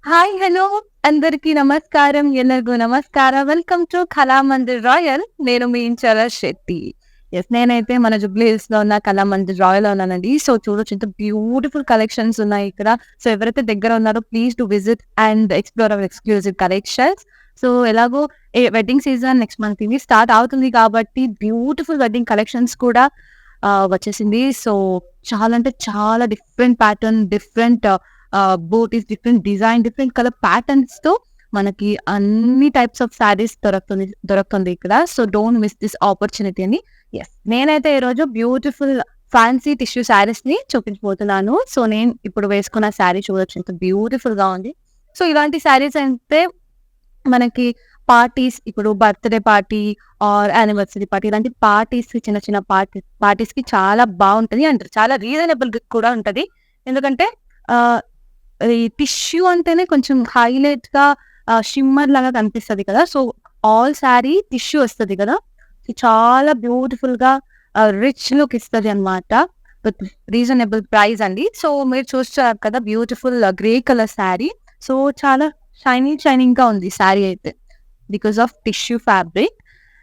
Hi! Hello! అందరికీ నమస్కారం. ఎల్లరిಗೂ నమస్ಕಾರ. Welcome to Kalamandir Royal. నేను మీ ఇంచల శెట్టి. నేనైతే మన జుబ్లీ హిల్స్‌లో ఉన్న కళామందిర్ రాయల్‌లో ఉన్నానండి. సో, చూడొచ్చు ఎంత బ్యూటిఫుల్ కలెక్షన్స్ ఉన్నాయి ఇక్కడ. సో, ఎవరైతే దగ్గర ఉన్నారో please do visit and explore hour exclusive collections. So, ఎలాగో వెడ్డింగ్ సీజన్ నెక్స్ట్ మంత్ ఇది స్టార్ట్ అవుతుంది కాబట్టి బ్యూటిఫుల్ వెడ్డింగ్ కలెక్షన్స్ కూడా వచ్చేసింది. సో, చాలా అంటే చాలా డిఫరెంట్ ప్యాటర్న్, డిఫరెంట్ బూటీస్, డిఫరెంట్ డిజైన్, డిఫరెంట్ కలర్ ప్యాటర్న్స్‌తో మనకి అన్ని టైప్స్ ఆఫ్ శారీస్ దొరుకుతుంది ఇక్కడ. So, don't miss this opportunity అని. నేనైతే ఈరోజు బ్యూటిఫుల్ ఫ్యాన్సీ టిష్యూ శారీస్‌ని చూపించబోతున్నాను. సో, నేను ఇప్పుడు వేసుకున్న శారీ చూడొచ్చు ఎంత బ్యూటిఫుల్‌గా ఉంది. సో, ఇలాంటి శారీస్ అయితే మనకి పార్టీస్ ఇప్పుడు birthday party or anniversary party ఇలాంటి పార్టీస్‌కి చిన్న చిన్న పార్టీస్‌కి చాలా బావుంటది అంటారు. చాలా రీజనబుల్‌గా కూడా ఉంటది. ఎందుకంటే ఆహ్, ఈ టిష్యూ అంటేనే కొంచెం హైలైట్‌గా షిమ్మర్ లాగా కనిపిస్తది కదా! సో, ఆల్ శారీ టిష్యూ వస్తది కదా! చాలా బ్యూటిఫుల్‌గా రిచ్ లుక్ ఇస్తది అన్నమాట. విత్ రీజనబుల్ ప్రైస్ అండి. సో, మీరు చూస్తున్నారు కదా! Beautiful grey colour sari. So, చాలా షైనింగ్‌గా ఉంది శారీ అయితే. Because of tissue fabric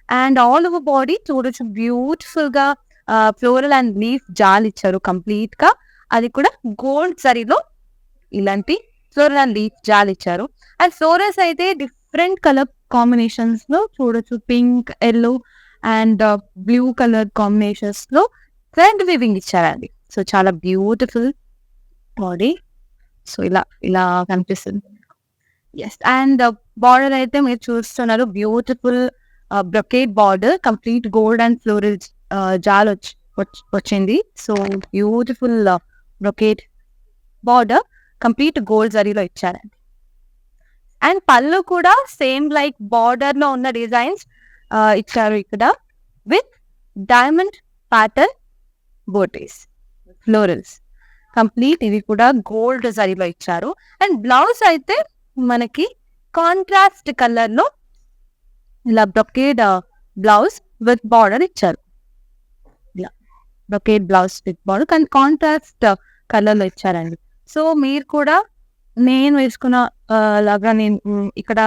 and all over body చూడొచ్చు బ్యూటిఫుల్‌గా ఫ్లోరల్ అండ్ లీఫ్ జాల్ ఇచ్చారు కంప్లీట్‌గా. అది కూడా గోల్డ్ జరీలో ఇలాంటి ఫ్లోరల్ అండ్ లీఫ్ జాల్ ఇచ్చారు. అండ్ ఫ్లోరల్స్ అయితే డిఫరెంట్ కలర్ కాంబినేషన్స్‌లో చూడొచ్చు. Pink, yellow and blue colour కాంబినేషన్స్‌లో థ్రెడ్ వీవింగ్ ఇచ్చారండి. సో, చాలా బ్యూటిఫుల్ బాడీ. సో, ఇలా ఇలా కనిపిస్తుంది. అండ్ బార్డర్ అయితే మీరు చూస్తున్నారు beautiful brocade border complete gold and floral jaal వచ్చింది. So, beautiful brocade border complete gold జరీలో ఇచ్చారండి. అండ్ పళ్ళు కూడా సేమ్ లైక్ బార్డర్ లో ఉన్న డిజైన్స్ ఇచ్చారు ఇక్కడ విత్ డైమండ్ ప్యాటర్న్ బోటీస్ ఫ్లోరల్స్ కంప్లీట్ ఇది కూడా గోల్డ్ జరీలో ఇచ్చారు. అండ్ బ్లౌజ్ అయితే మనకి కాంట్రాస్ట్ కలర్ లో ఇలా బ్రొకేడ్ బ్లౌజ్ విత్ బార్డర్ ఇచ్చారు. ఇలా బ్రొకేడ్ బ్లౌజ్ విత్ బార్డర్ కానీ కాంట్రాస్ట్ కలర్ లో ఇచ్చారండి. సో, మీరు కూడా నేను వేసుకున్న లాగా నేను ఇక్కడ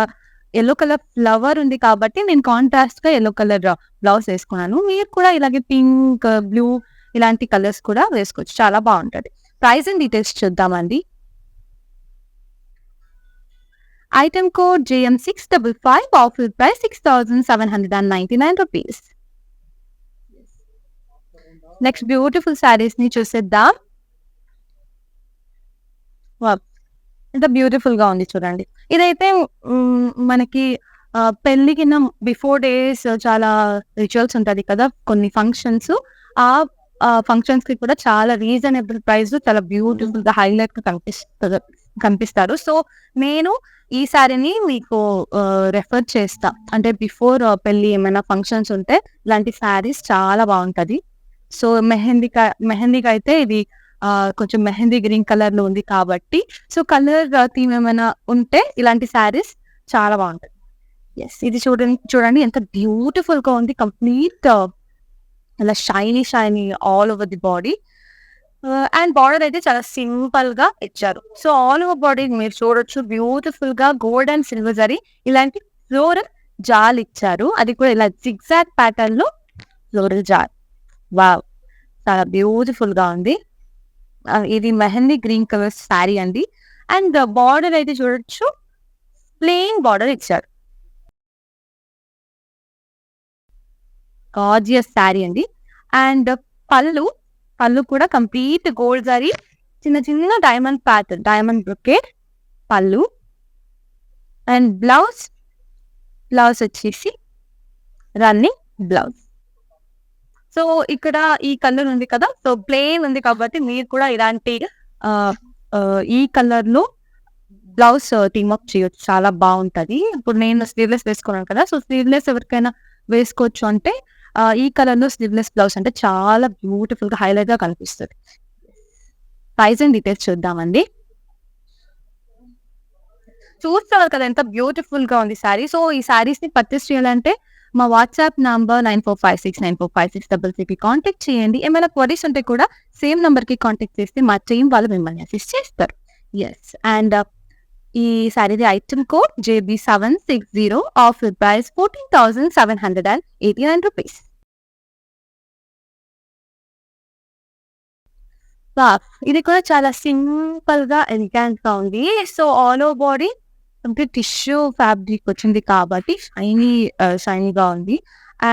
యెల్లో కలర్ ఫ్లవర్ ఉంది కాబట్టి నేను కాంట్రాస్ట్ గా యెల్లో కలర్ బ్లౌజ్ వేసుకున్నాను. మీరు కూడా ఇలాగే పింక్, బ్లూ ఇలాంటి కలర్స్ కూడా వేసుకోవచ్చు. చాలా బాగుంటది. ప్రైస్ అండ్ డీటెయిల్స్ చూద్దామండి. Item code JM655 offer price 6,799 rupees. Next beautiful saris ని చూసేద్దాం. వావ్! ఎంత బ్యూటిఫుల్ గా ఉంది చూడండి. ఇదైతే మనకి పెళ్ళికిన్న బిఫోర్ డేస్ చాలా రిచువల్స్ ఉంటది కదా! కొన్ని ఫంక్షన్స్. ఆ ఫంక్షన్స్ కి కూడా చాలా రీజనబుల్ ప్రైస్ చాలా బ్యూటిఫుల్ గా హైలైట్ గా కనిపిస్తారు. సో, నేను ఈ సారీని మీకు రెఫర్ చేస్తా. అంటే బిఫోర్ పెళ్లి ఏమైనా ఫంక్షన్స్ ఉంటే ఇలాంటి శారీస్ చాలా బాగుంటది. సో, మెహందీకైతే ఇది కొంచెం మెహందీ గ్రీన్ కలర్ లో ఉంది కాబట్టి సో, కలర్ థీమ్ ఏమైనా ఉంటే ఇలాంటి శారీస్ చాలా బాగుంటది. ఇది చూడండి ఎంత బ్యూటిఫుల్ గా ఉంది. కంప్లీట్ ఇలా shiny all over the body. And border అయితే చాలా సింపుల్ గా ఇచ్చారు. సో, ఆల్ ఓవర్ బాడీ మీరు చూడొచ్చు బ్యూటిఫుల్ గా గోల్డ్ అండ్ సిల్వర్ జరీ ఇలాంటి ఫ్లోరల్ జాల్ ఇచ్చారు. అది కూడా ఇలా జిగ్జాగ్ ప్యాటర్న్ లో ఫ్లోరల్ జాల్. వావ్! చాలా బ్యూటిఫుల్ గా ఉంది. ఇది మెహందీ గ్రీన్ కలర్ శారీ అండి. అండ్ బార్డర్ అయితే చూడొచ్చు ప్లెయిన్ బార్డర్ ఇచ్చారు. గార్జియస్ శారీ అండి. అండ్ పళ్ళు కూడా కంప్లీట్ గోల్డ్ జరీ చిన్న diamond pattern diamond brocade pallu. And blouse వచ్చేసి రన్నింగ్ బ్లౌజ్. సో, ఇక్కడ ఈ కలర్ ఉంది కదా! సో, ప్లెయిన్ ఉంది కాబట్టి మీరు కూడా ఇలాంటి ఈ కలర్ లో బ్లౌజ్ టీమ్ అప్ చేయొచ్చు. చాలా బాగుంటది. ఇప్పుడు నేను స్లీవ్లెస్ వేసుకున్నాను కదా! సో, స్లీవ్లెస్ ఎవరికైనా వేసుకోవచ్చు అంటే ఈ కలర్ లో స్లీవ్లెస్ బ్లౌజ్ అంటే చాలా బ్యూటిఫుల్ గా హైలైట్ గా కనిపిస్తది. ప్రైస్ అండ్ డీటెయిల్స్ చూద్దామండి. చూస్తున్నారు కదా ఎంత బ్యూటిఫుల్ గా ఉంది శారీ. సో, ఈ శారీస్ ని పర్చేస్ చేయాలంటే మా వాట్సాప్ నంబర్ 9456945633కి కాంటాక్ట్ చేయండి. ఏమైనా క్వరీస్ ఉంటే కూడా సేమ్ నంబర్ కి కాంటాక్ట్ చేస్తే మా టీమ్ వాళ్ళు మిమ్మల్ని అసిస్ట్ చేస్తారు. అండ్ ఈ సారీది item code JB760 offer price 14,789 rupees. ఇది కూడా చాలా సింపుల్ గా ఎలిగెంట్ గా ఉంది. So all over body complete tissue fabric వచ్చింది కాబట్టి షైనీగా ఉంది.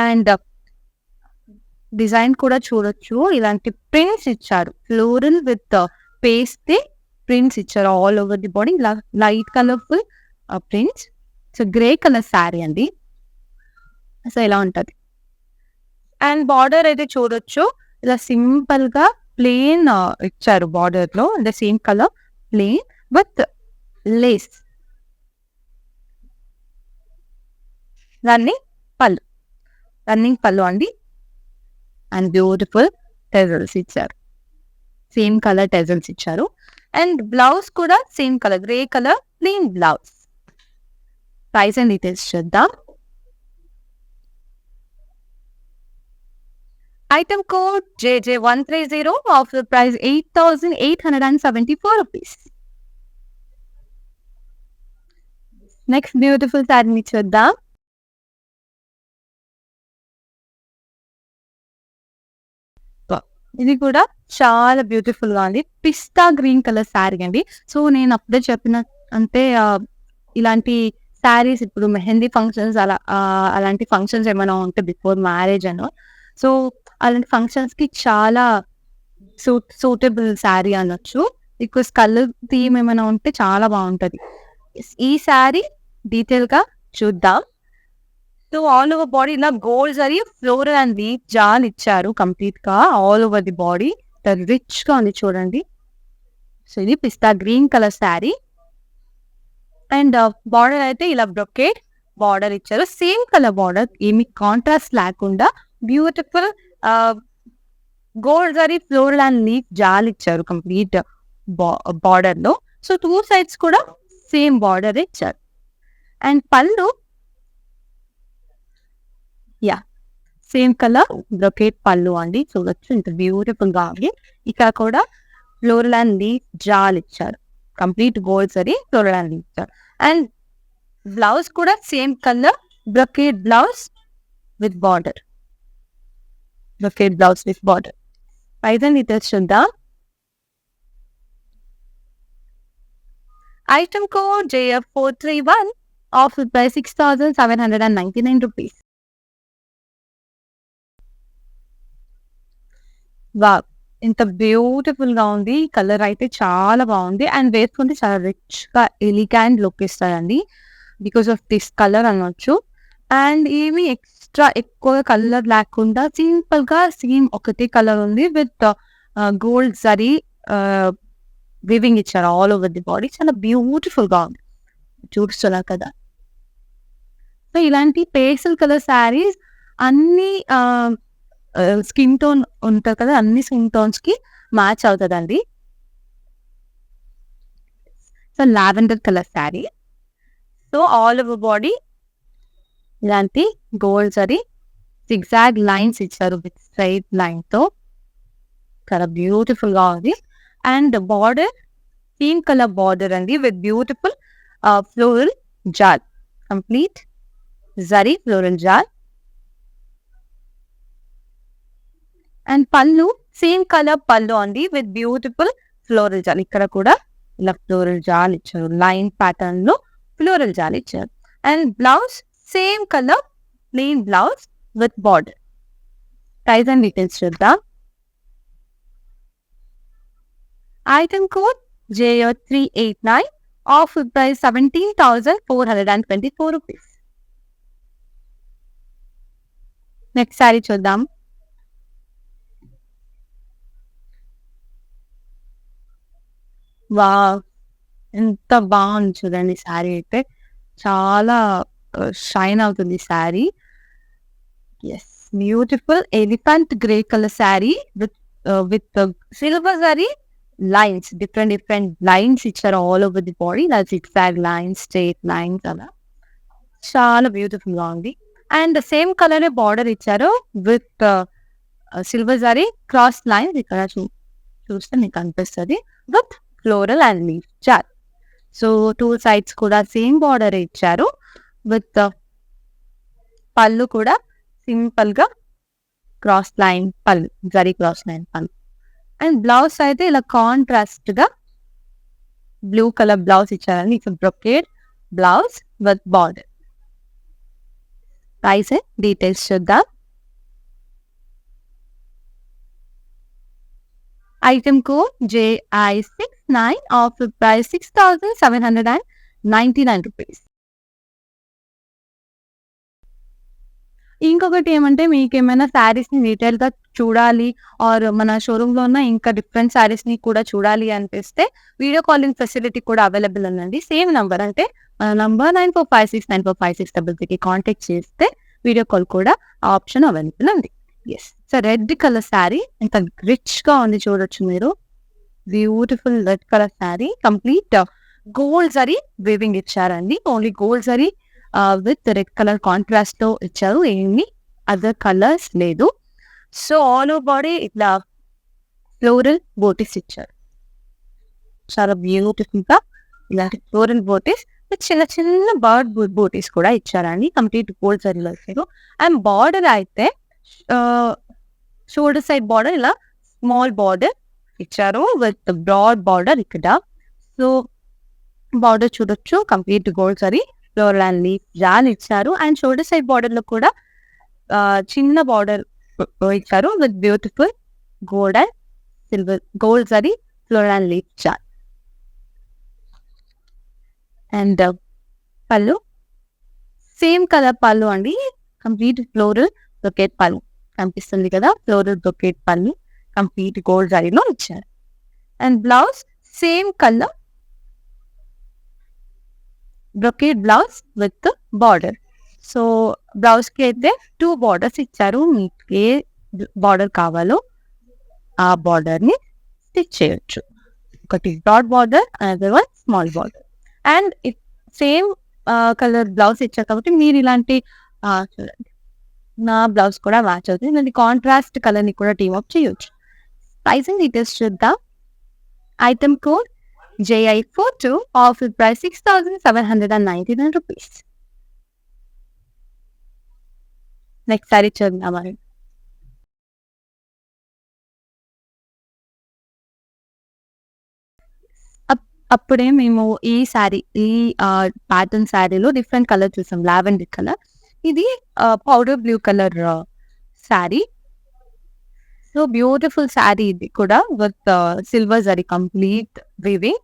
అండ్ డిజైన్ కూడా చూడొచ్చు, ఇలాంటి ప్రింట్స్ ఇచ్చారు. ఫ్లోరల్ విత్ పేస్ట్ ప్రింట్స్ ఇచ్చారు all over the body. Light colourful prints. So grey colour sari అండి. సో ఇలా ఉంటది. అండ్ బార్డర్ అయితే చూడొచ్చు, ఇలా సింపుల్ గా ప్లేన్ ఇచ్చారు బార్డర్ లో. The same colour plane with lace. Running పళ్ళు అండి. అండ్ బ్యూటిఫుల్ టెజల్స్ ఇచ్చారు. సేమ్ కలర్ టెజల్స్ ఇచ్చారు. అండ్ బ్లౌజ్ కూడా same colour, grey colour plain blouse. Price and details చూద్దాం. Item code JJ130 offer price 8,874 rupees. Next beautiful శారీని చూద్దాం. ఇది కూడా చాలా బ్యూటిఫుల్ గా ఉంది. పిస్తా గ్రీన్ కలర్ శారీ అండి. సో నేను అప్పుడే చెప్పిన అంటే ఇలాంటి శారీస్ ఇప్పుడు మెహందీ ఫంక్షన్స్ అలాంటి ఫంక్షన్స్ ఏమైనా ఉంటే బిఫోర్ మ్యారేజ్ అనో, సో అలాంటి ఫంక్షన్స్ కి చాలా సూటబుల్ శారీ అనొచ్చు. బికాస్ కలర్ థీమ్ ఏమైనా ఉంటే చాలా బాగుంటది. ఈ శారీ డీటెయిల్ గా చూద్దాం. సో ఆల్ ఓవర్ బాడీ ఇలా gold zari floral and leaf jaal ఇచ్చారు కంప్లీట్ గా all over the body. Rich గా ఉంది చూడండి. సో ఇది పిస్తా green colour sari. And border అయితే ఇలా బ్రొకేట్ బార్డర్ ఇచ్చారు. సేమ్ కలర్ బార్డర్, ఏమి కాంట్రాస్ట్ లేకుండా beautiful gold zari floral and leaf jaal ఇచ్చారు కంప్లీట్ బార్డర్ లో. సో 2 sides కూడా సేమ్ బార్డర్ ఇచ్చారు. అండ్ పళ్ళు సేమ్ కలర్ బ్రొకేట్ పళ్ళు అండి. చూడొచ్చు ఇంత బ్యూటిఫుల్ గా ఉంది. ఇక్కడ కూడా ఫ్లోరల్ అండ్ లీఫ్ జాల్ ఇచ్చారు. Complete gold zari floral and leaf jaal. And blouse కూడా same colour brocade blouse with border. Price and details చూద్దాం. Item code JF431 offer price 6,799 rupees. ఇంత బ్యూటిఫుల్ గా ఉంది. కలర్ అయితే చాలా బాగుంది. అండ్ వేసుకుంటే చాలా రిచ్ గా ఎలిగెంట్ లుక్ ఇస్తాయండి బికాస్ ఆఫ్ దిస్ కలర్ అనొచ్చు. అండ్ ఏమి ఎక్స్ట్రా ఎక్కువ కలర్ లేకుండా సింపుల్ గా సేమ్ ఒకటే కలర్ ఉంది విత్ గోల్డ్ జరీ వివింగ్ ఇచ్చారు ఆల్ ఓవర్ ది బాడీ. చాలా బ్యూటిఫుల్ గా ఉంది, చూస్తున్నారు కదా. సో ఇలాంటి పేస్టల్ కలర్ శారీస్ అన్ని స్కిన్ టోన్ ఉంటుంది కదా, అన్ని స్కిన్ టోన్స్ కి మ్యాచ్ అవుతుందండి. So lavender colour sari. So all over body ఇలాంటి గోల్డ్ జరీ zigzag లైన్స్ ఇచ్చారు విత్ స్ట్రైట్ లైన్ తో. చాలా బ్యూటిఫుల్ గా ఉంది. And border same colour border అండి with beautiful floral jaal, complete zari floral jaal. And పళ్ళు సేమ్ కలర్ పళ్ళు అండి విత్ బ్యూటిఫుల్ ఫ్లోరల్ జాల్. ఇక్కడ కూడా ఇలా ఫ్లోరల్ జాల్ ఇచ్చారు, లైన్ ప్యాటర్న్ లో ఫ్లోరల్ జాల్ ఇచ్చారు. And blouse same colour plain blouse with border. Price and details చూద్దాం. Item code JO389 offer price 17,424 rupees. Next sari చూద్దాం. ఎంత బాగుంది చూడండి శారీ అయితే. చాలా షైన్ అవుతుంది sari. Yes, beautiful elephant grey colour sari with silver zari lines, different lines ఇచ్చారు all over the body. zigzag lines, straight lines అలా చాలా బ్యూటిఫుల్ గా ఉంది. అండ్ సేమ్ కలర్ బార్డర్ ఇచ్చారు with silver zari cross lines. ఇక్కడ చూస్తే మీకు అనిపిస్తుంది with floral and leaf jaal. So 2 sides కూడా సేమ్ బార్డర్ ఇచ్చారు. విత్ పళ్ళు కూడా సింపుల్ గా cross line pallu, zari cross line pallu. And blouse అయితే ఇలా కాంట్రాస్ట్ గా బ్లూ కలర్ బ్లౌజ్ ఇచ్చారండి. It's brocade blouse with border. Price details చూద్దాం. Item code JI69 offer price 6,799 rupees. ఇంకొకటి ఏమంటే మీకు ఏమైనా శారీస్ ని డీటెయిల్ గా చూడాలి ఆర్ మన షోరూమ్ లో ఉన్న ఇంకా డిఫరెంట్ శారీస్ ని కూడా చూడాలి అనిపిస్తే వీడియో కాలింగ్ ఫెసిలిటీ కూడా అవైలబుల్ ఉందండి. సేమ్ నంబర్ అంటే మన నంబర్ 9456945633 కాంటాక్ట్ చేస్తే వీడియో కాల్ కూడా ఆప్షన్ అవైలబుల్ ఉంది. Yes, so red colour sari ఎంత రిచ్ గా ఉంది చూడొచ్చు మీరు. Beautiful red colour sari, complete gold zari weaving ఇచ్చారండి. Only gold zari with red colour contrast లో ఇచ్చారు, ఏమి అదర్ కలర్స్ లేదు. సో ఆల్ ఓవర్ బాడీ ఇట్లా ఫ్లోరల్ బోటీస్ ఇచ్చారు. చాలా బ్యూటిఫుల్ గా ఇలాంటి ఫ్లోరల్ బోటీస్ విత్ చిన్న చిన్న బర్డ్ బోటీస్ కూడా ఇచ్చారండి. కంప్లీట్ గోల్డ్ జరీలో ఇచ్చారు. అండ్ బార్డర్ అయితే షోల్డర్ సైడ్ బార్డర్ ఇలా స్మాల్ బార్డర్ ఇచ్చారు విత్ బ్రాడ్ బార్డర్ ఇక్కడ. సో బార్డర్ చూడొచ్చు, complete gold zari floral and leaf జాన్ ఇచ్చారు. అండ్ షోల్డర్ సైడ్ బార్డర్ లో కూడా చిన్న బార్డర్ ఇచ్చారు with beautiful gold and silver gold zari floral and leaf జాన్. అండ్ పళ్ళు సేమ్ కలర్ పళ్ళు అండి, కంప్లీట్ ఫ్లోరల్ బ్రొకేట్ పళ్ళు కనిపిస్తుంది కదా. ఫ్లోరల్ బ్రొకేట్ పళ్ళు కంప్లీట్ గోల్డ్ జరీలో ఇచ్చారు. And blouse same colour brocade blouse with border. So blouse కి అయితే 2 బార్డర్స్ ఇచ్చారు. మీకు ఏ బార్డర్ కావాలో ఆ బార్డర్ ని స్టిచ్ చేయొచ్చు. ఒకటి broad border, another one small border. And same colour blouse ఇచ్చారు కాబట్టి మీరు ఇలాంటి చూడండి, నా బ్లౌజ్ కూడా మ్యాచ్ అవుతుంది. ఇలాంటి కాంట్రాస్ట్ కలర్ ని కూడా టీమ్ అప్ చేయొచ్చు. ప్రైసింగ్ డీటెయిల్స్ చూద్దాం. Item code JI42 offer price 6,799 rupees. Next sari చూద్దాం. అప్పుడే మేము ఈ శారీ, ఈ ప్యాటర్న్ శారీలో డిఫరెంట్ కలర్ చూసాం, లావెండర్ కలర్. ఇది powder blue colour sari. So beautiful sari ఇది కూడా with silver zari complete weaving.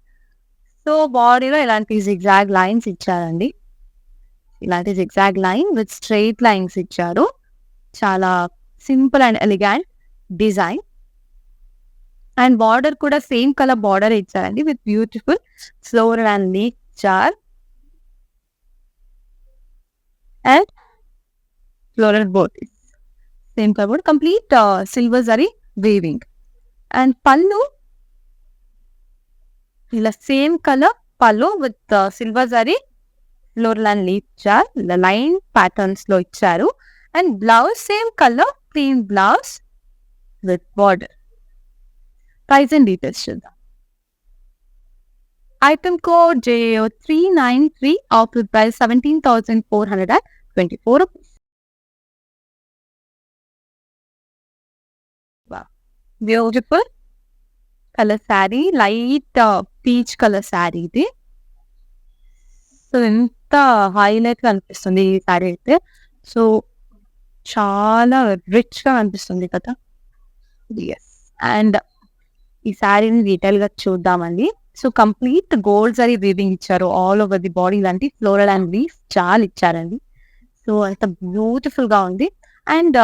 So బాడీలో ఇలాంటి జిగ్జాగ్ లైన్స్ ఇచ్చారండి. ఇలాంటి zigzag line with straight lines ఇచ్చారు. చాలా simple and elegant design. And border కూడా సేమ్ కలర్ బార్డర్ ఇచ్చారండి with beautiful floral and leaf jaal and floral బోటీస్. Same colour border complete silver zari weaving. And pallu ఇలా same colour pallu with silver zari floral and leaf jaal line patterns లో ఇచ్చారు. And blouse same colour plain blouse with border. Price and details చూద్దాం. Item code JO393 offer price 17,424 rupees. Beautiful colour sari, light peach colour sari ఇది. So ఎంత highlight గా అనిపిస్తుంది ఈ శారీ అయితే. So చాలా రిచ్ గా అనిపిస్తుంది కదా. ఎస్, అండ్ ఈ శారీని డీటెయిల్ గా చూద్దామండి. So complete gold zari weaving ఇచ్చారు ఆల్ ఓవర్ ది బాడీ. లాంటి ఫ్లోరల్ అండ్ లీఫ్ చాలా ఇచ్చారండి. సో అంత బ్యూటిఫుల్ గా ఉంది. అండ్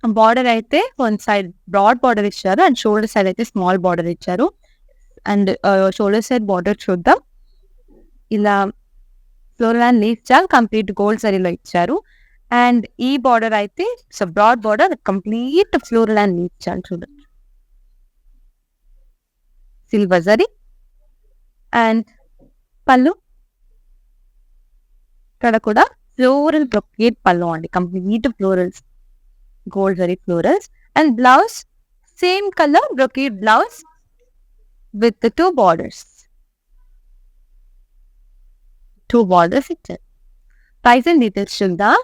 బార్డర్ అయితే వన్ సైడ్ బ్రాడ్ బార్డర్ ఇచ్చారు అండ్ షోల్డర్ సైడ్ అయితే స్మాల్ బార్డర్ ఇచ్చారు. అండ్ షోల్డర్ సైడ్ బార్డర్ చూద్దాం. ఇలా ఫ్లోరల్ అండ్ లీఫ్ చాలా కంప్లీట్ గోల్డ్ జరీలో ఇచ్చారు. అండ్ ఈ బార్డర్ అయితే broad border complete floral and leaf చాలా చూడొచ్చు, సిల్వర్ జరీ. అండ్ పళ్ళు ఇక్కడ కూడా ఫ్లోరల్ బ్రొకేట్ పళ్ళు అండి, complete florals, gold zari florals. And blouse same colour brocade blouse with 2 borders. 2 borders ఇచ్చారు. ప్రైస్ అండ్ డీటెయిల్స్ చూద్దాం.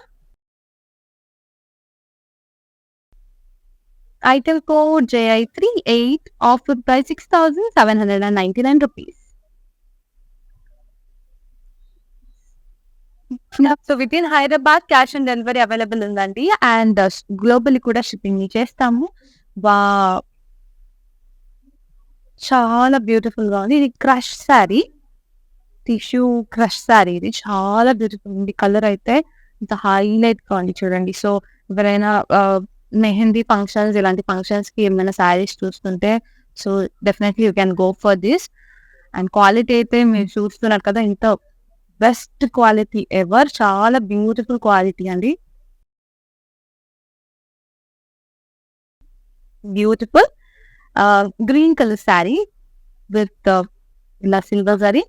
Item code JI38, offer price 6,799 rupees. So with in Hyderabad cash on delivery available ఉందండి. And globally కూడా shipping చేస్తాము. వా చాలా beautiful గా ఉంది. ఇది crush sari, tissue crush sari. ఇది చాలా బ్యూటిఫుల్ ఉంది. కలర్ అయితే ఇంత హైలైట్ గా ఉంది చూడండి. సో ఎవరైనా మెహందీ ఫంక్షన్స్, ఇలాంటి ఫంక్షన్స్ కి ఏమైనా శారీస్ చూస్తుంటే so definitely you can go for this. And quality అయితే మీరు చూస్తున్నారు కదా, ఇంత బెస్ట్ క్వాలిటీ ఎవర్. చాలా బ్యూటిఫుల్ క్వాలిటీ అండి. Beautiful green colour sari with ఇలా సిల్వర్ జరీ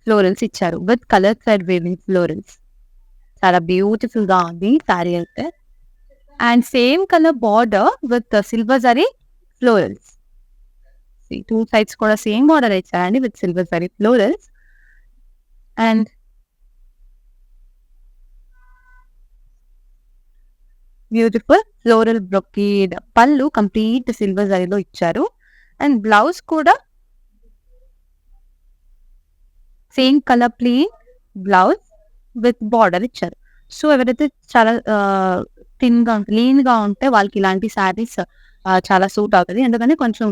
ఫ్లోరల్స్ ఇచ్చారు with colour side weaving florals. చాలా బ్యూటిఫుల్ గా ఉంది శారీ అయితే. And same colour border with silver zari florals. 2 sides కూడా సేమ్ బార్డర్ ఇచ్చారండి with silver zari florals. And beautiful floral brocade పళ్ళు కంప్లీట్ సిల్వర్ జరీలో ఇచ్చారు. అండ్ బ్లౌజ్ కూడా same colour plain blouse with border ఇచ్చారు. సో ఎవరైతే చాలా థిన్ గా ఉంటే, లీన్ గా ఉంటే వాళ్ళకి ఇలాంటి శారీస్ చాలా సూట్ అవుతుంది. ఎందుకంటే కొంచెం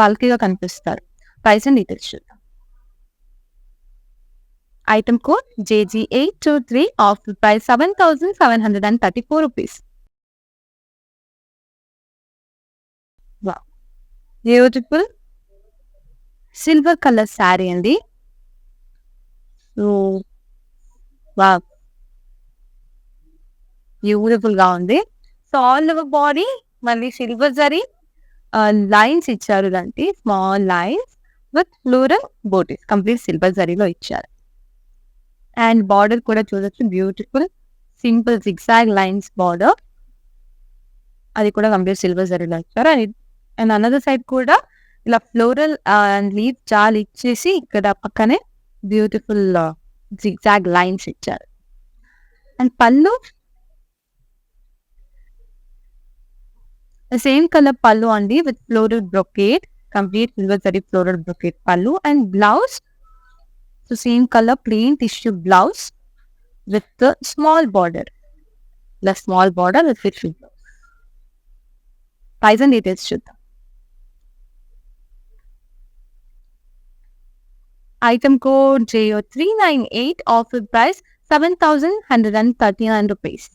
బల్కీగా కనిపిస్తారు. ప్రైస్ అండ్ డీటెయిల్స్ చూద్దాం. Item code JG823, offer price 7,734 rupees. Beautiful silver colour sari అండి. బ్యూటిఫుల్ గా ఉంది. సో ఆల్ ఓవర్ బాడీ మళ్ళీ సిల్వర్ జరీ లైన్స్ ఇచ్చారు. ఇలాంటి స్మాల్ లైన్స్ విత్ ఫ్లోరల్ బోటీస్ కంప్లీట్ సిల్వర్ జరీలో ఇచ్చారు. అండ్ బార్డర్ కూడా చూడొచ్చు, beautiful simple zigzag lines border. అది కూడా కంప్లీట్ సిల్వర్ జరీలో ఇచ్చారు. అండ్ అనదర్ సైడ్ కూడా ఇలా ఫ్లోరల్ అండ్ లీఫ్ చాలా ఇచ్చేసి ఇక్కడ పక్కనే బ్యూటిఫుల్ జిగ్జాగ్ లైన్స్ ఇచ్చారు. అండ్ పళ్ళు సేమ్ కలర్ పళ్ళు అండి with floral brocade, complete silver zari floral brocade pallu. And blouse so same colour plain tissue blouse with small border, ఇలా small border with tissue blouse. Price and details చూద్దాం. Item code JO398, offer price 7,139 rupees.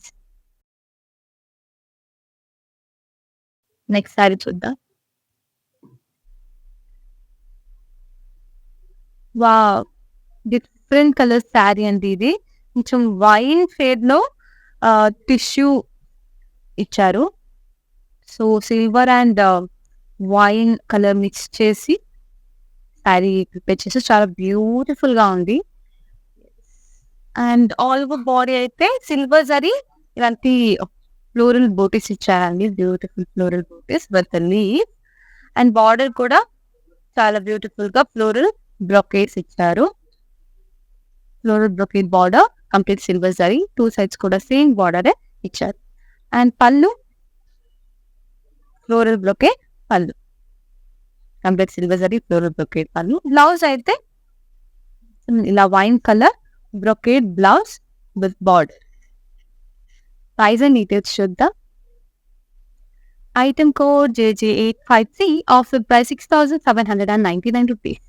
Next sari చూద్దాం. Wow, different colour sari అండి. ఇది కొంచెం wine shade లో tissue ఇచ్చారు. So silver and wine colour mix చేసి sari prepare చేసి చాలా బ్యూటిఫుల్ గా ఉంది. అండ్ ఆల్ ఓవర్ బాడీ అయితే సిల్వర్ జరీ ఇలాంటి ఫ్లోరల్ బోటీస్ ఇచ్చారండి. బ్యూటిఫుల్ ఫ్లోరల్ బోటీస్ విత్ లీవ్. అండ్ బార్డర్ కూడా చాలా బ్యూటిఫుల్ గా ఫ్లోరల్ బ్రొకేట్స్ ఇచ్చారు. Floral brocade border complete silver zari, 2 sides కూడా సేమ్ బార్డర్ ఇచ్చారు. అండ్ పళ్ళు ఫ్లోరల్ బ్రొకేట్ పళ్ళు, complete silver zari floral brocade pallu. Blouse అయితే ఇలా wine colour brocade blouse with border. Price and details చూద్దాం. Item code JJ853, offer price 6,799 rupees.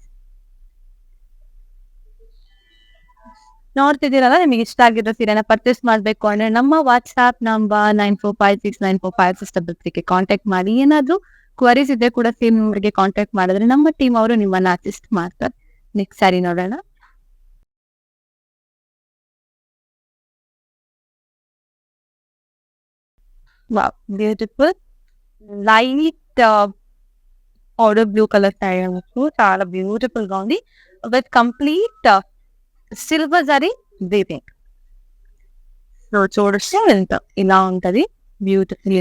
ನೋಡ್ತಿದ್ದೀರಲ್ಲ, ನಿಮಗೆ ಇಷ್ಟ ಆಗಿರೋ ಸೀರೆನ ಪರ್ಚೇಸ್ ಮಾಡಬೇಕು ಅಂದ್ರೆ ನಮ್ಮ ವಾಟ್ಸ್ಆಪ್ ನಂಬರ್ 9456945633ಗೆ ಕಾಂಟ್ಯಾಕ್ಟ್ ಮಾಡಿ. ಏನಾದರೂ ಕ್ವರೀಸ್ ಇದ್ರೆ ಕೂಡ ಸೇಮ್ ನಂಬರ್ಗೆ ಕಾಂಟ್ಯಾಕ್ಟ್ ಮಾಡಿದ್ರೆ ನಮ್ಮ ಟೀಮ್ ಅವರು ನಿಮ್ಮನ್ನ ಅಸಿಸ್ಟ್ ಮಾಡ್ತಾರೆ. ನೆಕ್ಸ್ಟ್ ಸಾರಿ ನೋಡೋಣ. Wow, beautiful light powder blue colour sari అనొచ్చు. చాలా బ్యూటిఫుల్ గా ఉంది with complete silver zari weaving. So చూడొచ్చు ఎంత ఇలా ఉంటది బ్యూటిఫుల్.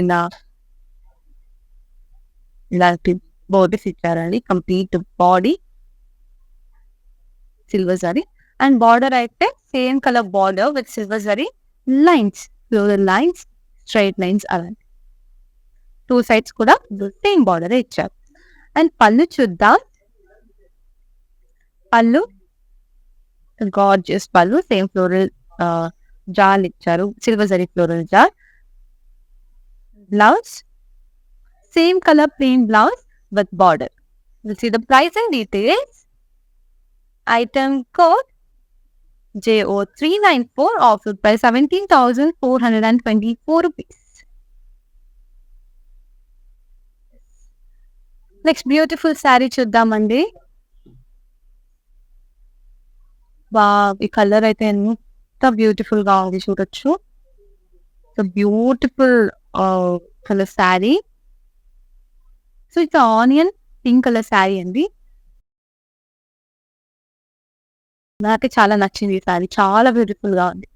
ఇలాంటి బోర్డర్స్ ఇచ్చారండి complete body. Silver zari. And border అయితే same colour border with silver zari lines, floral lines, straight lines అలా 2 సైడ్స్ కూడా సేమ్ బార్డర్ ఇచ్చారు. అండ్ పళ్ళు చూద్దాం. పళ్ళు గార్జియస్ పళ్ళు, సేమ్ ఫ్లోరల్ జాల్ ఇచ్చారు, silver zari floral jaal. Blouse same colour plain blouse with border. We'll see the price and details. Item code JO394, offered by 17,424 rupees. Next beautiful saree చూద్దామండి. ఈ colour అయితే ఎంత బ్యూటిఫుల్ గా ఉంది చూడొచ్చు. Beautiful colour sari. So it's onion pink colour sari అండి. నాకు చాలా నచ్చింది ఈ శారీ, చాలా బ్యూటిఫుల్ గా ఉంది.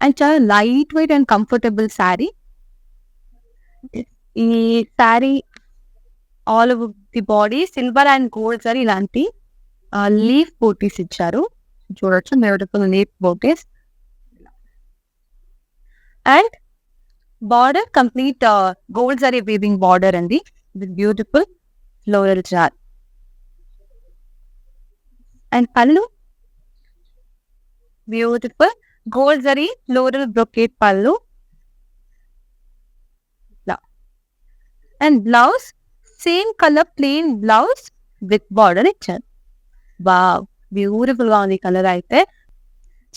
అండ్ చాలా light weight and comfortable sari. ఈ sari all over the body silver and gold zari ఇలాంటి లీఫ్ బోటీస్ ఇచ్చారు, చూడొచ్చు beautiful leaf booties. And border complete gold zari weaving border అండి with beautiful floral jaal. And pallu beautiful gold zari floral brocade pallu. And blouse same colour plain blouse with border ఇచ్చారు. Wow, beautiful గా ఉంది colour అయితే.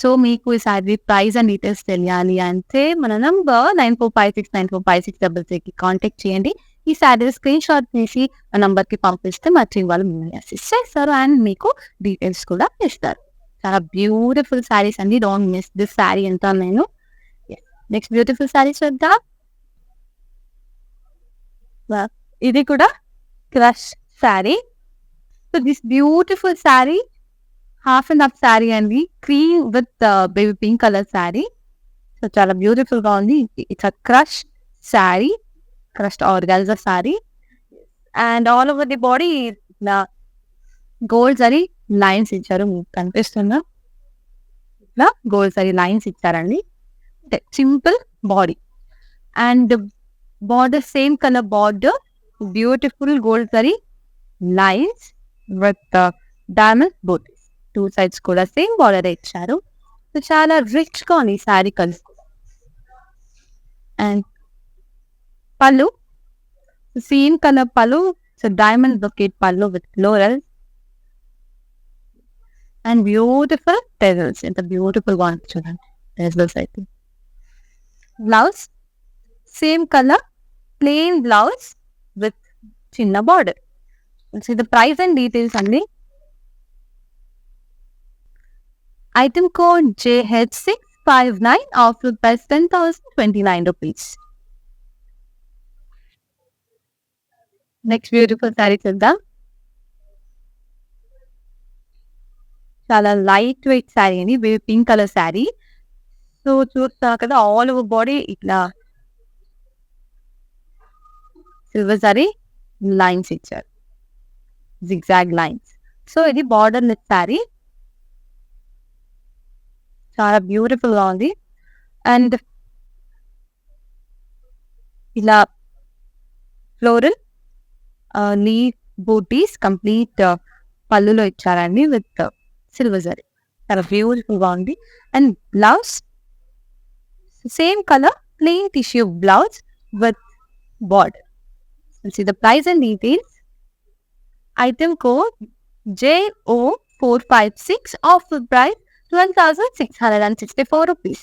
So మీకు ఈ sari price and details తెలియాలి అంటే మన నంబర్ 9456945633కి కాంటాక్ట్ చేయండి. ఈ శారీ స్క్రీన్ షాట్ తీసి ఆ నంబర్ కి పంపిస్తే మర్చింగ్ వాళ్ళు మిమ్మల్ని అసిస్ట్ చేస్తారు అండ్ మీకు డీటెయిల్స్ కూడా ఇస్తారు. చాలా బ్యూటిఫుల్ శారీస్ అండి, డోంట్ మిస్ దిస్ శారీ అంతా నేను. నెక్స్ట్ బ్యూటిఫుల్ శారీ చూద్దాం. ఇది కూడా crush sari. So this beautiful sari half and half sari అండి, cream with baby pink colour sari. So చాలా బ్యూటిఫుల్ గా ఉంది. It's a crush sari, crushed organza sari. And all over the body ఇట్లా గోల్డ్ జరీ లైన్స్ ఇచ్చారు, మీకు కనిపిస్తుందా? ఇట్లా గోల్డ్ జరీ లైన్స్ ఇచ్చారండి. Simple body and border same colour border, beautiful gold zari lines with diamond booties. 2 sides కూడా సేమ్ బార్డర్ ఇచ్చారు. సో చాలా rich గా ఉంది శారీ కలర్. అండ్ పళ్ళు same colour pallu, so diamond brocade pallu with floral and beautiful tassels. ఎంత beautiful గా ఉంది చూడండి టెజల్స్ అయితే. Blouse same colour plain blouse with చిన్న border. So the price and details అండి. Item code JH659, offered by 10,029 rupees. Next beautiful saree చూద్దాం. చాలా light wait sari అండి, పింక్ కలర్ శారీ. సో చూస్తా కదా ఆల్ ఓవర్ బాడీ ఇట్లా సిల్వర్ జరీ లైన్స్ ఇచ్చారు, zigzag lines. So ఇది బార్డర్ లెస్ శారీ, చాలా బ్యూటిఫుల్ గా ఉంది. అండ్ ఇలా ఫ్లోరల్ లీఫ్ బూటీస్ కంప్లీట్ పళ్ళులో ఇచ్చారండి విత్ సిల్వర్ జరీ, చాలా బ్యూటిఫుల్ గా ఉంది. And blouse same colour plain tissue blouse with border. See the price and details. Item code JO456, offer price 12,664 rupees.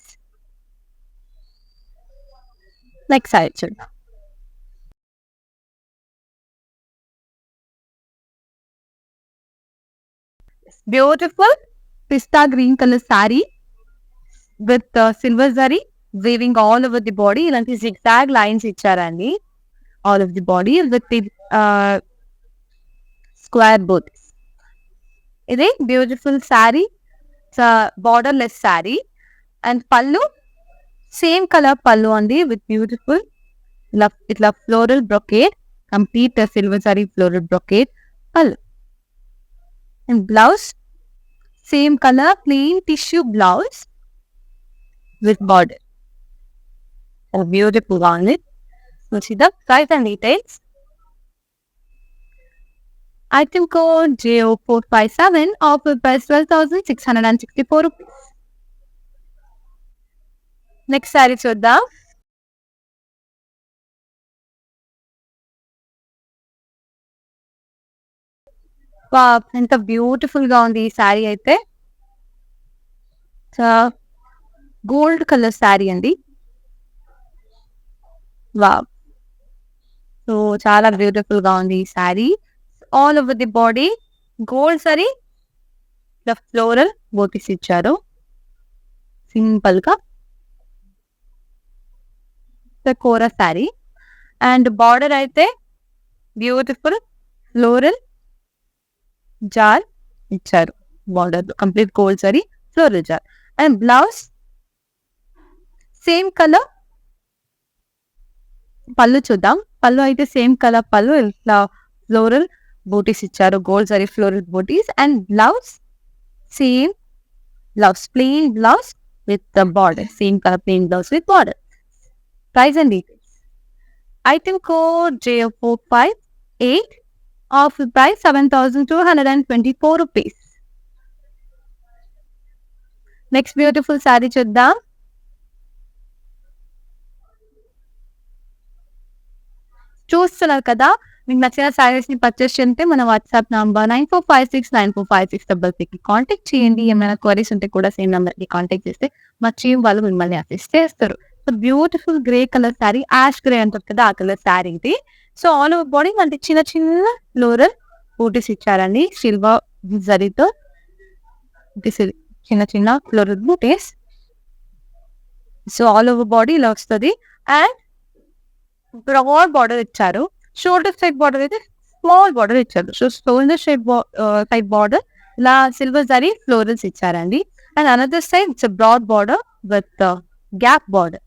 Next item. Beautiful pista green color saree with silver zari weaving all over the body. Ilanti zigzag lines iccharandi all of the body with the square booties. ఇది beautiful sari, borderless sari. And పళ్ళు same colour పళ్ళు అండి with beautiful ఇట్లా floral brocade, complete silver zari floral brocade pallu. And blouse same colour plain tissue blouse with border. Beautiful గా ఉంది. మంచిదా price and details. Item code JO457, offer price 12,664 rupees. Next sari చూద్దాం. ఎంత beautiful గా ఉంది ఈ శారీ అయితే. గోల్డ్ కలర్ శారీ అండి. వావ్, సో చాలా బ్యూటిఫుల్ గా ఉంది ఈ sari. All over the body gold sorry, floral booties ఇచ్చారు సింపుల్ గా. కోరా శారీ అండ్ బార్డర్ అయితే బ్యూటిఫుల్ ఫ్లోరల్ జార్ ఇచ్చారు. Border complete gold sorry floral jaal. And blouse same colour. Pallu చూద్దాం. పళ్ళు అయితే సేమ్ కలర్ పళ్ళు, ఇట్లా ఫ్లోరల్ బూటీస్ ఇచ్చారు, gold sorry floral booties. And blouse same blouse, plain blouse with the border, same colour plain blouse with border. Price and details. Item code JO458, offer price 7,224 rupees. Next beautiful saree చూద్దాం. చూస్తున్నారు కదా, మీకు నచ్చిన సారీస్ ని purchase చేస్తే మన WhatsApp number 9456945666 కి contact చేయండి. ఏమైనా క్వరీస్ ఉంటే కూడా సేమ్ నెంబర్ కి కాంటాక్ట్ చేస్తే మా టీం వాళ్ళు మిమ్మల్ని అసిస్ట్ చేస్తారు. Beautiful grey colour sari, ash grey అంటారు కదా ఆ కలర్ శారీ ఇది. సో ఆల్ ఓవర్ బాడీ అంటే చిన్న చిన్న ఫ్లోరల్ బూటీస్ ఇచ్చారండి సిల్వర్ జరీతో. చిన్న చిన్న ఫ్లోరల్ బూటీస్. సో ఆల్ ఓవర్ బాడీ ఇలా వస్తుంది. అండ్ బ్రాడ్ బార్డర్ ఇచ్చారు. షోల్డర్ సైడ్ బార్డర్ అయితే స్మాల్ బార్డర్ ఇచ్చారు. సో షోల్డర్ సైడ్ బార్డర్ ఇలా సిల్వర్ జరీ ఫ్లోరల్స్ ఇచ్చారండి. And another side it's broad border with gap border.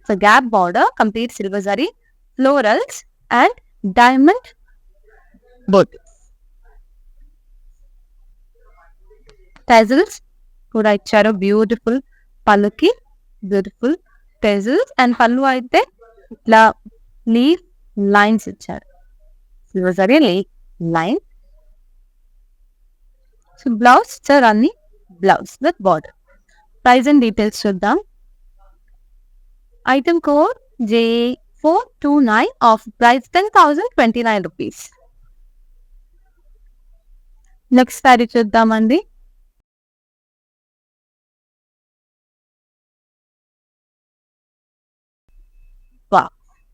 So gap border, complete silver zari, florals and diamond booties. Tassels కూడా ఇచ్చారు. Beautiful పళ్ళుకి beautiful tassels. And pallu అయితే ఇట్లా leaf lines ఇచ్చారు. Silver zari leaf line. So blouse సార్ అన్ని blouse with border. Price and details చూద్దాం. Item code J429, offer price 10,029 rupees. Next sari చూద్దామండి.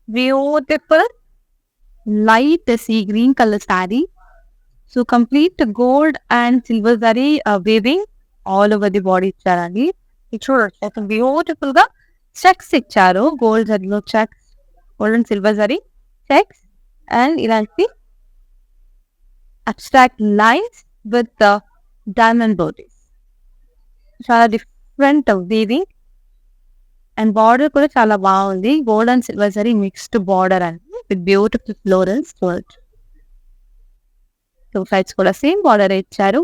Beautiful light sea green colour sari. So complete gold and silver zari weaving all over the body ఇచ్చారండి. చూడండి beautiful గా checks ఇచ్చారు. Gold జరీలో checks, gold and silver zari checks and ఇలాంటి abstract lines with diamond బోటీస్. చాలా different weaving. And border కూడా చాలా బాగుంది. Gold and silver zari mixed border అండి with beautiful florals. Two sides కూడా సేమ్ బార్డర్ ఇచ్చారు.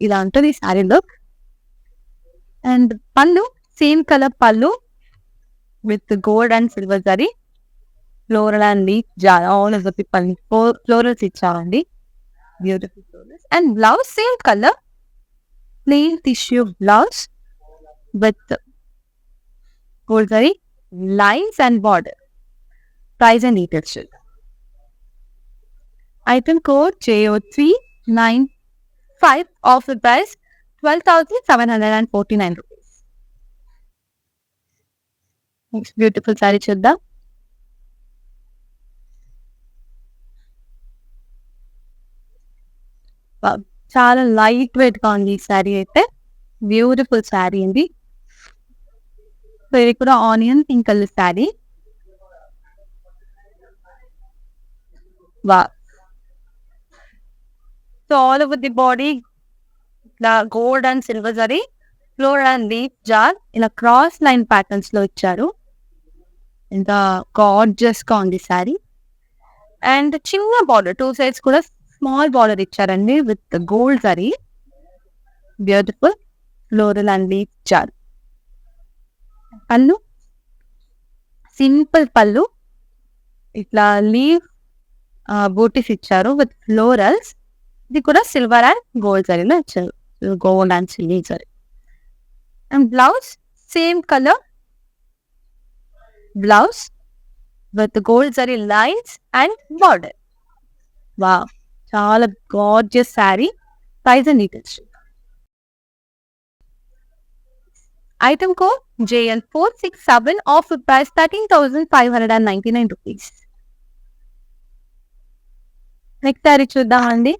ఇలా ఉంటుంది శారీ లుక్. అండ్ పళ్ళు same colour pallu with gold and silver zari floral and leaf jaal all over the pallu florals ఇచ్చారండి. Beautiful florals. And blouse same colour plain tissue blouse with gold zari lines and border. Price and details. Item code JO395, offer price 12,749 rupees. Next beautiful sari చూద్దాం. చాలా light wait గా ఉంది ఈ శారీ అయితే. Beautiful sari అండి. So ఇది కూడా ఆనియన్ పింక్ కలర్ శారీ. వా so all over the body ఇలా gold and silver zari floral and leaf jaal ఇలా క్రాస్ లైన్ ప్యాటర్న్స్ లో ఇచ్చారు. ఎంత గార్జియస్ గా ఉంది శారీ. అండ్ చిన్న బార్డర్, టూ సైడ్స్ కూడా స్మాల్ బార్డర్ ఇచ్చారండి with gold zari. Beautiful floral and leaf jaal. Pallu simple పళ్ళు, ఇట్లా లీఫ్ బూటీస్ ఇచ్చారు విత్ ఫ్లోరల్స్. ఇది కూడా సిల్వర్ అండ్ గోల్డ్ జరీలో ఇచ్చారు. Gold and silver zari. And blouse same colour blouse with gold zari lines and border. Wow, చాలా gorgeous sari. Price and details. Item code JL467, offer price 13,599 rupees. Next sari చూద్దామండి.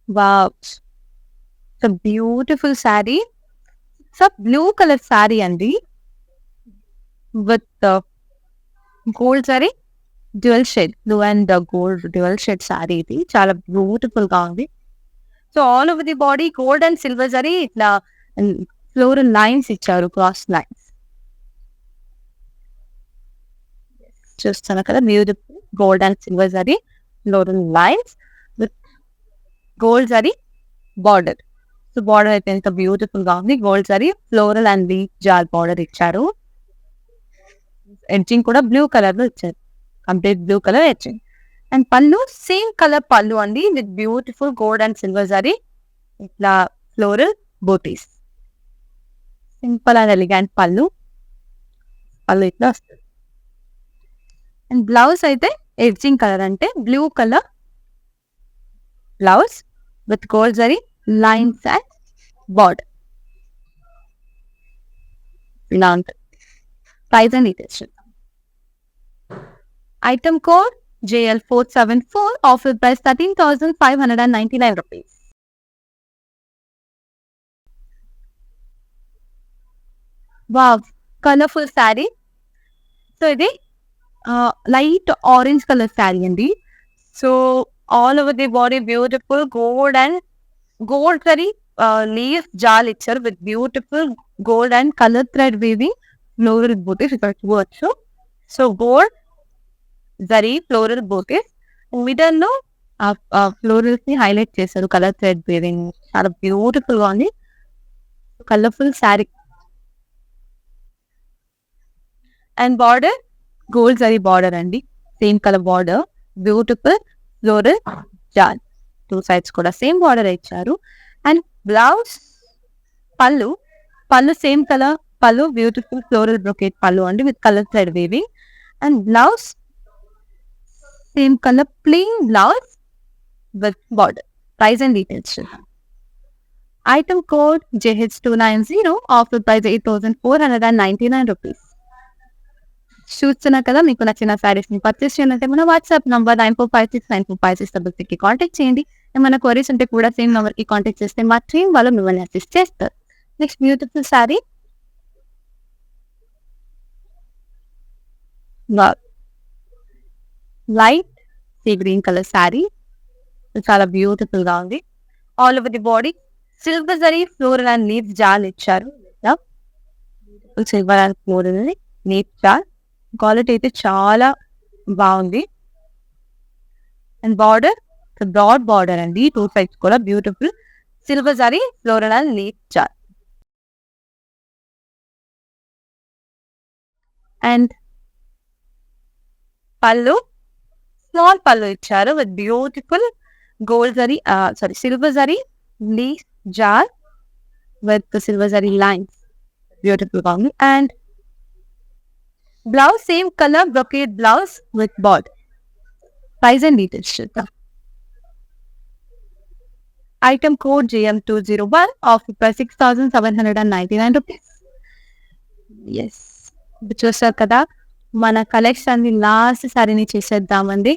Wow, beautiful sari. Blue colour sari అండి with gold zari, dual shade blue and gold dual shade sari. ఇది చాలా beautiful గా ఉంది. So all over the body gold and silver zari, ఇట్లా floral lines ఇచ్చారు, cross lines. చూస్తున్నా కదా, beautiful gold and silver zari floral lines with gold zari border. So border అయితే ఎంత బ్యూటిఫుల్ గా ఉంది. Gold zari floral and leaf jaal border ఇచ్చారు. ఎడ్జింగ్ కూడా బ్లూ కలర్ లో ఇచ్చారు, complete blue colour edging. And పళ్ళు సేమ్ కలర్ పళ్ళు అండి with beautiful gold and silver zari, ఇట్లా floral booties. Simple and elegant pallu ఇట్లా వస్తుంది. అండ్ బ్లౌజ్ అయితే ఎడ్జింగ్ కలర్ అంటే blue colour blouse with gold zari lines and border. ఇలా ఉంటుంది. Price and details. Item code JL474, offer price 13,599 rupees. Wow, colourful sari. So ఇది light orange colour sari అండి. So all over the body beautiful gold zari leaf jaal ఇచ్చారు with beautiful gold and colour thread weaving floral booties ఇక్కడ చూడవచ్చు. So gold zari floral booties, middle లో florals ని highlight చేశారు, colour thread weaving. చాలా beautiful గా ఉంది. Colourful sari. And border gold zari border అండి, same colour border, beautiful floral jaal. Two sides కూడా సేమ్ బార్డర్ ఇచ్చారు. And blouse pallu same colour pallu, beautiful floral brocade pallu అండి with colour thread weaving. And blouse same colour plain blouse with border. Price and details. Item code JH290, offer price 8,499 rupees. చూస్తున్నా కదా, మీకు నచ్చిన శారీస్ ని purchase చేయాలంటే మన WhatsApp number 94569456 కి contact చేయండి. ఏమైనా క్వరీస్ ఉంటే కూడా సేమ్ నంబర్ కి కాంటాక్ట్ చేస్తే మా టీం వాళ్ళు మిమ్మల్ని అసిస్ట్ చేస్తారు. Next beautiful sari. Light sea green colour sari, చాలా బ్యూటిఫుల్ గా ఉంది. All over the body silver zari floral and leaf jaal ఇచ్చారు. Silver and floral leaf jaal quality అయితే చాలా బాగుంది. అండ్ బార్డర్ బ్రాడ్ బార్డర్ అండి, టూ సైడ్స్ కూడా beautiful silver zari floral and leaf jaal. And pallu small pallu ఇచ్చారు with beautiful gold zari silver zari leaf jaal with silver zari lines, beautiful గా ఉంది. And blouse same colour brocade blouse with border. Price and details చూద్దాం. Item code JM201, offer price 6,799 rupees. Yes, చూసారు కదా, మన collection ని last సారీని చేసేద్దామండి.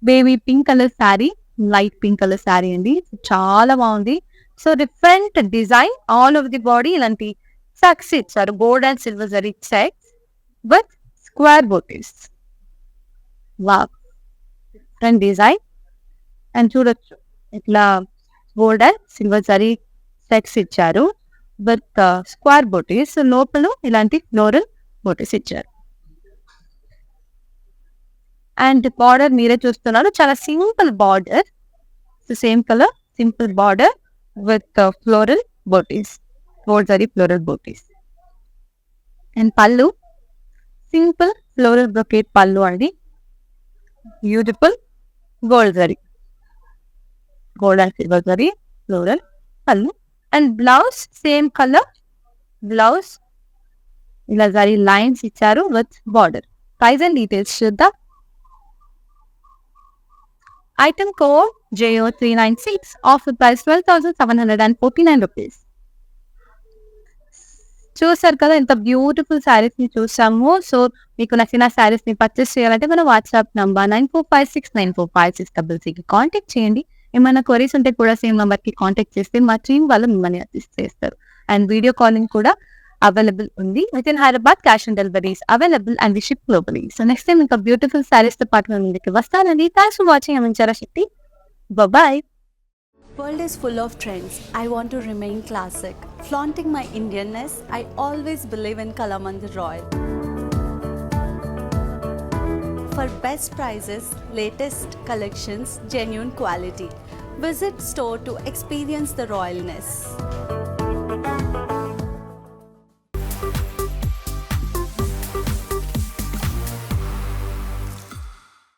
Baby pink colour sari, light pink colour sari అండి, చాలా బాగుంది. So different design all over the body ఇలాంటి సక్స్ ఇచ్చారు, గోల్డ్ అండ్ సిల్వర్ జరీ సెక్స్ with square booties. Wow, different design. And చూడొచ్చు ఇట్లా గోల్డ్ అండ్ సిల్వర్ జరీ సెక్స్ ఇచ్చారు. విత్ స్క్వేర్ బూటీస్. లోపల ఇలాంటి ఫ్లోరల్ బూటీస్ ఇచ్చారు. అండ్ బార్డర్ మీరే చూస్తున్నారు, చాలా simple border. Same colour simple border with floral booties, gold zari floral booties. And pallu simple floral brocade pallu అండి. Beautiful gold zari, gold and silver zari floral pallu. And blouse same colour blouse, ఇలా zari lines ఇచ్చారు with border. Price and details చూద్దాం. Item code JO396, offer price 12,749 rupees. చూసారు కదా, ఎంత beautiful saris ని చూసాము. So మీకు నచ్చిన శారీస్ ని పర్చేస్ చేయాలంటే మన వాట్సాప్ నంబర్ 9456945666 కి కాంటాక్ట్ చేయండి. ఏమైనా క్వరీస్ ఉంటే కూడా సేమ్ నంబర్ కి కాంటాక్ట్ చేస్తే మా టీం వాళ్ళు మిమ్మల్ని అసిస్ట్ చేస్తారు. అండ్ వీడియో కాలింగ్ కూడా అవైలబుల్ ఉంది. With in Hyderabad cash on deliveries available and we ship globally. So next time ఇంకా బ్యూటిఫుల్ శారీస్ తో పాటు మేము ముందుకు వస్తానండి. Thanks for watching. I'm Chara Shetty. Bye-bye. World is full of trends. I want to remain classic. Flaunting my Indianness, I always believe in Kalamandir Royal. For best prices, latest collections, genuine quality. Visit store to experience the royalness.